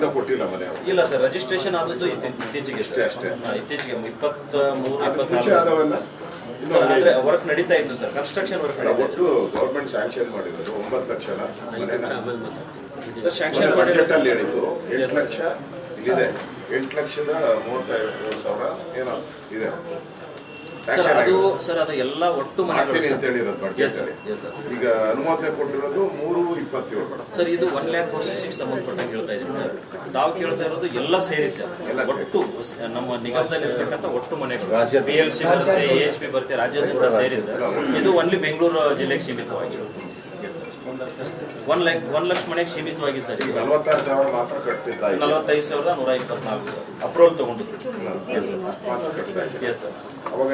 ಇನ್ನೂ ಕೊಟ್ಟಿಲ್ಲ ಮನೆ ಇಲ್ಲ ಸರ್, ರಿಜಿಸ್ಟ್ರೇಷನ್ ಆದದ್ದು ಇತ್ತೀಚೆಗೆ ಅಷ್ಟೇ ಇತ್ತೀಚೆಗೆ 23 ಮುಂಚೆ ಆದವಲ್ಲ ಅಂದ್ರೆ ವರ್ಕ್ ನಡೀತಾ ಇತ್ತು ಸರ್, ಕನ್ಸ್ಟ್ರಕ್ಷನ್ ವರ್ಕ್. ಒಟ್ಟು ಗೌರ್ಮೆಂಟ್ ಸ್ಯಾಂಕ್ಷನ್ ಮಾಡಿರೋದು 9 ಲಕ್ಷನ ಸ್ಯಾಂಕ್ಷನ್ ಬಜೆಟ್ ಅಲ್ಲಿ ಹೇಳಿದ್ದು 8 ಲಕ್ಷ ಇಲ್ಲಿದೆ, 8,32,000 ಏನೋ ಇದೆ ಸರ್. ಅದು ಎಲ್ಲ ಒಟ್ಟು ಮಾಡ್ತೀನಿ ಅಂತ ಹೇಳಿರೋದು ಬಡ್ಜೆಟ್ ಅಲ್ಲಿ. ಈಗ ಅನುಮೋದನೆ ಕೊಟ್ಟಿರೋದು 3,27 ಸರ್. ಇದು 1,00,000 ಸಂಬಂಧಪಟ್ಟಂಗೆ ಹೇಳ್ತಾ ಇದ್ದೀನಿ ಸರ್. ತಾವು ಕೇಳ್ತಾ ಇರೋದು ಎಲ್ಲ ಸೇರಿ ಸರ್, ಒಟ್ಟು ನಮ್ಮ ನಿಗಮದಲ್ಲಿ ಇರ್ತಕ್ಕಂಥ ಒಟ್ಟು ಮನೆಗಳು PLC ಬರುತ್ತೆ, AHP ಬರುತ್ತೆ, ರಾಜ್ಯಾದ್ಯಂತ ಸೇರಿ ಸರ್. ಇದು ಓನ್ಲಿ ಬೆಂಗಳೂರು ಜಿಲ್ಲೆಗೆ ಸೀಮಿತವಾಗಿ 1 ಲಕ್ಷ ಮನೆಗೆ ಸೀಮಿತವಾಗಿ ಸರ್. 46,000 ಮಾತ್ರ ಕಟ್ಟಿದ್ದ, 45,124 ಅಪ್ರೂವಲ್ ತಗೊಂಡಿದ್ರು. ಅವಾಗ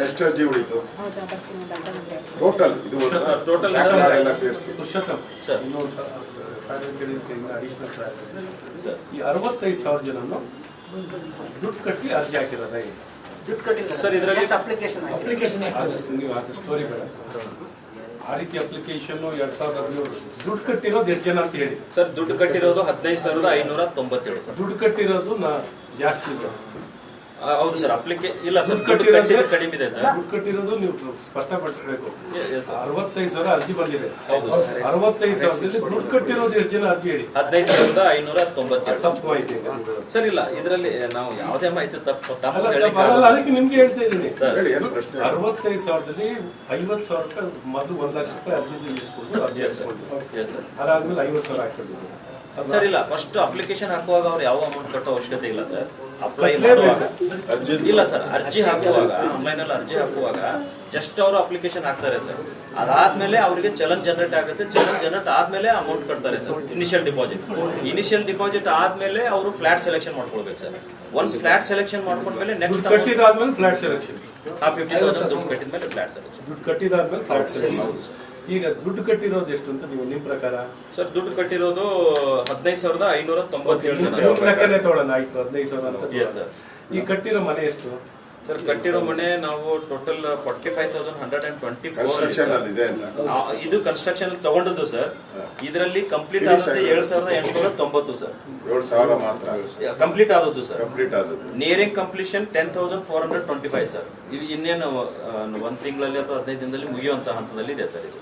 ಎಷ್ಟು ಅರ್ಜಿ ಉಳಿತು ಟೋಟಲ್? ಇದು ಟೋಟಲ್ ಎಲ್ಲ ಸೇರಿಸಿ ಸರ್ ಈ 65,000 ಜನನು ದುಡ್ಡು ಕಟ್ಟಿ ಅರ್ಜಿ ಹಾಕಿರೋದ ಸರ್. ಇದರಲ್ಲಿ ಅಪ್ಲಿಕೇಶನ್ ಆದಷ್ಟು ನೀವು ಅದು ಸ್ಟೋರಿ ಬೇಡ. ಆ ರೀತಿ ಅಪ್ಲಿಕೇಶನ್ 2017 ದುಡ್ಡು ಕಟ್ಟಿರೋದು ಎಷ್ಟು ಜನ ಅಂತ ಹೇಳಿ ಸರ್. ದುಡ್ಡು ಕಟ್ಟಿರೋದು 15,597. ದುಡ್ಡು ಕಟ್ಟಿರೋದು ಜಾಸ್ತಿ ಇದೆ. ಹೌದು ಸರ್. ಇಲ್ಲ ಸರ್, ದುಡ್ಡು ಕಟ್ಟಿರೋದು ಕಡಿಮೆ ಇದೆ ಸರ್. ದುಡ್ಡು ಕಟ್ಟಿರೋದು ನೀವು ಸ್ಪಷ್ಟಪಡಿಸಬೇಕು. 65,000 ಅರ್ಜಿ ಬಂದಿದೆ. 65,000ದಲ್ಲಿ ದುಡ್ಡು ಕಟ್ಟಿರೋದು ಎಷ್ಟು ಜನ ಅರ್ಜಿ ಹೇಳಿ? 15,597. ತಪ್ಪು ಮಾಹಿತಿ ಸರ್. ಇಲ್ಲ, ಇದರಲ್ಲಿ ನಾವು ಯಾವುದೇ ಮಾಹಿತಿ ತಪ್ಪು ಅದಕ್ಕೆ ನಿಮ್ಗೆ ಹೇಳ್ತಾ ಇದ್ದೀನಿ. 65,000ದಲ್ಲಿ 50,000 ಮೊದಲು 1 ಲಕ್ಷ ರೂಪಾಯಿ ಅರ್ಜಿ ಇಸ್ಕೊಂಡು ಅರ್ಜಿ ಹಾಕ್ಕೊಂಡು ಅದಾದ್ಮೇಲೆ 50,000 ಹಾಕೊಂಡಿದ್ದೀವಿ ಸರ್. ಇಲ್ಲ, ಫಸ್ಟ್ ಅಪ್ಲಿಕೇಶನ್ ಹಾಕುವಾಗ ಅವ್ರು ಯಾವ ಅಮೌಂಟ್ ಕಟ್ಟೋ ಅವಶ್ಯಕತೆ ಇಲ್ಲ ಸರ್. ಅಪ್ಲೈ ಮಾಡುವಾಗ ಇಲ್ಲ ಸರ್, ಅರ್ಜಿ ಹಾಕುವಾಗ ಆನ್ಲೈನ್ ಅಲ್ಲಿ ಅರ್ಜಿ ಹಾಕುವಾಗ ಜಸ್ಟ್ ಅವರು ಅಪ್ಲಿಕೇಶನ್ ಹಾಕ್ತಾರೆ ಸರ್. ಅದಾದ್ಮೇಲೆ ಅವರಿಗೆ ಚಲನ್ ಜನರೇಟ್ ಆಗುತ್ತೆ. ಚಲನ್ ಜನರೇಟ್ ಆದ್ಮೇಲೆ ಅಮೌಂಟ್ ಕಟ್ತಾರೆ ಸರ್. ಇನಿಷಿಯಲ್ ಡಿಪಾಸಿಟ್ ಆದ್ಮೇಲೆ ಅವರು ಫ್ಲಾಟ್ ಸೆಲೆಕ್ಷನ್ ಮಾಡ್ಕೊಳ್ಬೇಕು ಸರ್. ಒನ್ಸ್ ಫ್ಲಾಟ್ ಸೆಲೆಕ್ಷನ್ ಮಾಡ್ಕೊಂಡ್ಮೇಲೆ ನೆಕ್ಸ್ಟ್ ಕಟ್ಟಿದಾದ್ಮೇಲೆ ಫ್ಲಾಟ್ ಸೆಲೆಕ್ಷನ್ 50,000 ದುಡ್ಡು ಕಟ್ಟಿದ್ಮೇಲೆ ಫ್ಲಾಟ್ ಸೆಲೆಕ್ಷನ್. ದುಡ್ಡು ಕಟ್ಟಿದಾದ್ಮೇಲೆ ಫ್ಲಾಟ್ ಸೆಲೆಕ್ಷನ್. ಈಗ ದುಡ್ಡು ಕಟ್ಟಿರೋದು ಎಷ್ಟು ಅಂತ ನೀವು ನಿಮ್ಮ ಪ್ರಕಾರ? ಸರ್, ದುಡ್ಡು ಕಟ್ಟಿರೋದು 15,597 ಜನ. ಲೆಕ್ಕನೇ ತಗೊಳ್ಳೋಣ. ಆಯ್ತು, 15,000 ಅಂತ. ಈ ಕಟ್ಟಿರೋ ಮನೆ ಎಷ್ಟು ಸರ್? ಕಟ್ಟಿರೋ ಮನೆ ನಾವು ಟೋಟಲ್ 45,124 ಇದು ಕನ್ಸ್ಟ್ರಕ್ಷನ್ ತಗೊಂಡದ್ದು ಸರ್. ಇದರಲ್ಲಿ ಕಂಪ್ಲೀಟ್ ಆಗುತ್ತೆ 7,890 ಸರ್. 7,000 ಮಾತ್ರ ಕಂಪ್ಲೀಟ್ ಆದದ್ದು ಸರ್. ಕಂಪ್ಲೀಟ್ ಆದದ್ದು ನಿಯರಿಂಗ್ ಕಂಪ್ಲೀಷನ್ 10,425 ಸರ್. ಇದು ಇನ್ನೇನು 1 ತಿಂಗಳಲ್ಲಿ ಅಥವಾ 15 ದಿನದಲ್ಲಿ ಮುಗಿಯುವಂತ ಹಂತದಲ್ಲಿ ಇದೆ ಸರ್. ಇದು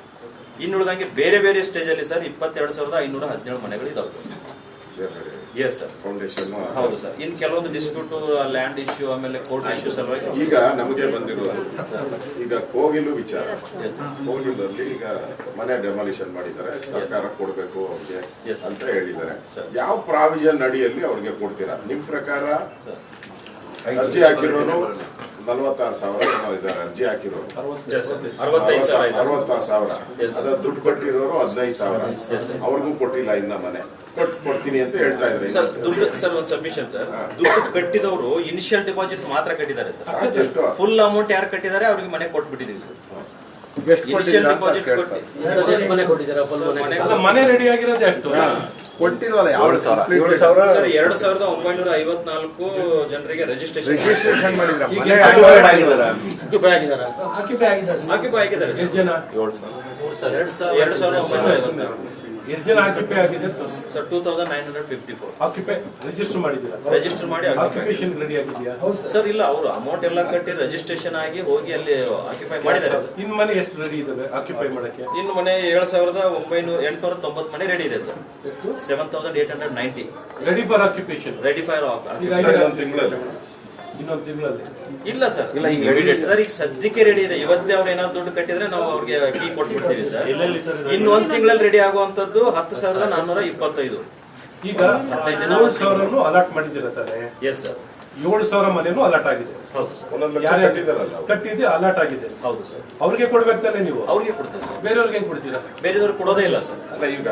ಇನ್ನುಳಿದಂಗೆ ಬೇರೆ ಬೇರೆ ಸ್ಟೇಜ್ ಅಲ್ಲಿ ಸರ್ 22,517 ಮನೆಗಳು ಇದಾವೆ. Yes sir. ಫೌಂಡೇಶನ್ ಹೌದು ಸರ್. ಇನ್ ಕೆಲವೊಂದು ಡಿಸ್ಪ್ಯೂಟ್, ಲ್ಯಾಂಡ್ ಇಶ್ಯೂ, ಆಮೇಲೆ ಕೋರ್ಟ್ ಇಶ್ಯೂ ಸಲುವಾಗಿ ಈಗ ನಮಗೆ ಬಂದಿರೋದು ಈಗ ಕೋಗಿಲು ವಿಚಾರ. ಕೋಗಿಲಲ್ಲಿ ಈಗ ಮನೆ ಡೆಮಾಲಿಷನ್ ಮಾಡಿದ್ದಾರೆ, ಸರ್ಕಾರ ಕೊಡಬೇಕು ಅವ್ರಿಗೆ ಅಂತ ಹೇಳಿದ್ದಾರೆ. ಯಾವ ಪ್ರಾವಿಷನ್ ಅಡಿಯಲ್ಲಿ ಅವ್ರಿಗೆ ಕೊಡ್ತೀರಾ? ನಿಮ್ ಪ್ರಕಾರ ಅರ್ಜಿ ಹಾಕಿರೋರು 46,000 ಇದ್ದಾರೆ. ಅರ್ಜಿ ಹಾಕಿರೋರು 66,000. ಅದ ದುಡ್ಡು ಕೊಟ್ಟಿರೋರು 15,000. ಅವ್ರಿಗೂ ಕೊಟ್ಟಿಲ್ಲ ಇನ್ನ ಮನೆ. ಕೊಡ್ತೀನಿ ಅಂತ ಹೇಳ್ತಾ ಇದ್ದಾರೆ ಸರ್. ದುಡ್ಡು ಸರ್ ಒಂದು ಸಬ್ಮಿಷನ್ ಸರ್. ದುಡ್ಡು ಕಟ್ಟಿದವರು ಇನಿಷಿಯಲ್ ಡಿಪಾಸಿಟ್ ಮಾತ್ರ ಕಟ್ಟಿದ್ದಾರೆ ಸರ್. ಫುಲ್ ಅಮೌಂಟ್ ಯಾರು ಕಟ್ಟಿದ್ದಾರೆ ಅವ್ರಿಗೆ ಮನೆ ಕೊಟ್ಬಿಟ್ಟಿದೀವಿ ಸರ್. ಇನಿಷಿಯಲ್ ಡಿಪಾಸಿಟ್ ಮನೆ ರೆಡಿ ಆಗಿರೋದು ಎಷ್ಟು ಕೊಟ್ಟಿಲ್ವಲ್ಲ? 7,000 ಸರ್. 2,954 ಜನರಿಗೆ ರಿಜಿಸ್ಟ್ರೇಷನ್ ಮಾಡಿದ್ದಾರೆ. ಆಕ್ಯುಪೈ ಆಗಿದ್ದಾರೆ. ಎಷ್ಟು ಜನ? 2,954 ಎಷ್ಟು ಜನ ಆಕ್ಯುಪೈ ಆಗಿದೆ ಸರ್? 2,954 ಆಕ್ಯುಪೈ ರಿಜಿಸ್ಟರ್ ಮಾಡಿದ್ದೀರಾ? ರಿಜಿಸ್ಟರ್ ಮಾಡಿ ಆಕ್ಯುಪೇಷನ್ ರೆಡಿ ಆಗಿದೆಯಾ ಸರ್? ಇಲ್ಲ, ಅವರು ಅಮೌಂಟ್ ಎಲ್ಲ ಕಟ್ಟಿ ರಿಜಿಸ್ಟ್ರೇಷನ್ ಆಗಿ ಹೋಗಿ ಅಲ್ಲಿ ಆಕ್ಯುಪೈ ಮಾಡಿದ್ದಾರೆ. ಇನ್ ಮನೆ ಎಷ್ಟು ರೆಡಿ ಇದೆ ಆಕ್ಯುಪೈ ಮಾಡಕ್ಕೆ? ಇನ್ನು ಮನೆ 7,890 ಮನೆ ರೆಡಿ ಇದೆ sir. 7,890 ready for occupation. Ready for ಇನ್ನೊಂದು ತಿಂಗಳಲ್ಲಿ ಇಲ್ಲ ಸರ್. ಸರ್, ಈಗ ಸದ್ಯಕ್ಕೆ ರೆಡಿ ಇದೆ. ಇವತ್ತೇ ಅವ್ರು ಏನಾದ್ರು ದುಡ್ಡು ಕಟ್ಟಿದ್ರೆ ನಾವು ಅವ್ರಿಗೆ ಕೀ ಕೊಟ್ಬಿಡ್ತೀವಿ ಸರ್. ಇನ್ನು 1 ತಿಂಗಳಲ್ಲಿ ರೆಡಿ ಆಗುವಂತದ್ದು 10,425. ಈಗ 7,000 ಅಲಾಟ್ ಮಾಡಿದಿರತ್ತಾರೆ. Yes sir. 7,000 ಮನೆನೂ ಅಲಾಟ್ ಆಗಿದೆ. ಕಟ್ಟಿದೆ, ಅಲಾಟ್ ಆಗಿದೆ. ಹೌದು ಸರ್. ಅವ್ರಿಗೆ ಕೊಡ್ಬೇಕು ತಾನೆ ನೀವು? ಅವ್ರಿಗೆ ಕೊಡ್ತೀವಿ ಸರ್. ಬೇರೆಯವ್ರಿಗೆ ಹೆಂಗ್ ಕೊಡ್ತೀರಾ? ಬೇರೆಯವ್ರಿಗೆ ಕೊಡೋದೇ ಇಲ್ಲ ಸರ್. ಅಲ್ಲ, ಈಗ